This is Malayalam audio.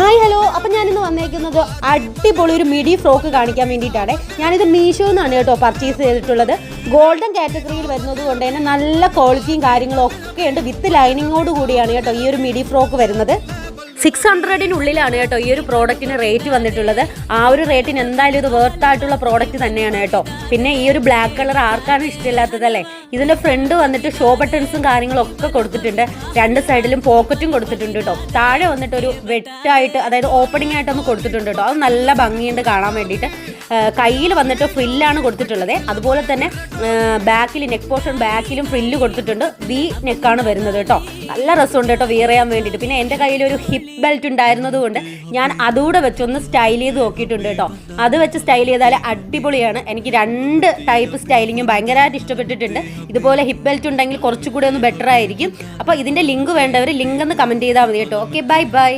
ഹായ് ഹലോ, അപ്പം ഞാനിന്ന് വന്നേക്കുന്നത് അടിപൊളി ഒരു മിഡി ഫ്രോക്ക് കാണിക്കാൻ വേണ്ടിയിട്ടാണ്. ഞാനിത് മീഷോന്നാണ് കേട്ടോ പർച്ചേസ് ചെയ്തിട്ടുള്ളത്. ഗോൾഡൻ കാറ്റഗറിയിൽ വരുന്നത് കൊണ്ട് തന്നെ നല്ല ക്വാളിറ്റിയും കാര്യങ്ങളും ഒക്കെ ഉണ്ട്. വിത്ത് ലൈനിങ്ങോട് കൂടിയാണ് കേട്ടോ ഈ ഒരു മിഡി ഫ്രോക്ക് വരുന്നത്. 600-നുള്ളിലാണ് കേട്ടോ ഈ ഒരു പ്രോഡക്റ്റിന് റേറ്റ് വന്നിട്ടുള്ളത്. ആ ഒരു റേറ്റിന് എന്തായാലും ഇത് വേർത്തായിട്ടുള്ള പ്രോഡക്റ്റ് തന്നെയാണ് കേട്ടോ. പിന്നെ ഈ ഒരു ബ്ലാക്ക് കളർ ആർക്കാണ് ഇഷ്ടമില്ലാത്തതല്ലേ. ഇതിൻ്റെ ഫ്രണ്ട് വന്നിട്ട് ഷോ ബട്ടൺസും കാര്യങ്ങളും ഒക്കെ കൊടുത്തിട്ടുണ്ട്. രണ്ട് സൈഡിലും പോക്കറ്റും കൊടുത്തിട്ടുണ്ട് കേട്ടോ. താഴെ വന്നിട്ട് ഒരു വെട്ടായിട്ട്, അതായത് ഓപ്പണിംഗ് ആയിട്ടൊന്ന് കൊടുത്തിട്ടുണ്ട് കേട്ടോ. അത് നല്ല ഭംഗിയുണ്ട് കാണാൻ വേണ്ടിയിട്ട്. കയ്യിൽ വന്നിട്ട് ഫ്രില്ലാണ് കൊടുത്തിട്ടുള്ളത്. അതുപോലെ തന്നെ ബാക്കിൽ നെക്ക് പോർഷൻ ബാക്കിലും ഫ്രില്ല് കൊടുത്തിട്ടുണ്ട്. വി നെക്കാണ് വരുന്നത് കേട്ടോ. നല്ല രസമുണ്ട് കേട്ടോ വിയർ ചെയ്യാൻ വേണ്ടിയിട്ട്. പിന്നെ എൻ്റെ കയ്യിലൊരു ഹിപ്പ് ബെൽറ്റ് ഉണ്ടായിരുന്നത് കൊണ്ട് ഞാൻ അതുകൂടെ വെച്ചൊന്ന് സ്റ്റൈൽ ചെയ്ത് നോക്കിയിട്ടുണ്ട് കേട്ടോ. അത് വെച്ച് സ്റ്റൈൽ ചെയ്താൽ അടിപൊളിയാണ്. എനിക്ക് 2 ടൈപ്പ് സ്റ്റൈലിങ്ങും ഭയങ്കരമായിട്ട് ഇഷ്ടപ്പെട്ടിട്ടുണ്ട്. ഇതുപോലെ ഹിപ്പ് ബെൽറ്റ് ഉണ്ടെങ്കിൽ കുറച്ചുകൂടി ഒന്ന് ബെറ്റർ ആയിരിക്കും. അപ്പോൾ ഇതിൻ്റെ ലിങ്ക് വേണ്ടവർ ലിങ്ക് ഒന്ന് കമൻറ്റ് ചെയ്താൽ മതി കേട്ടോ. Okay, bye bye.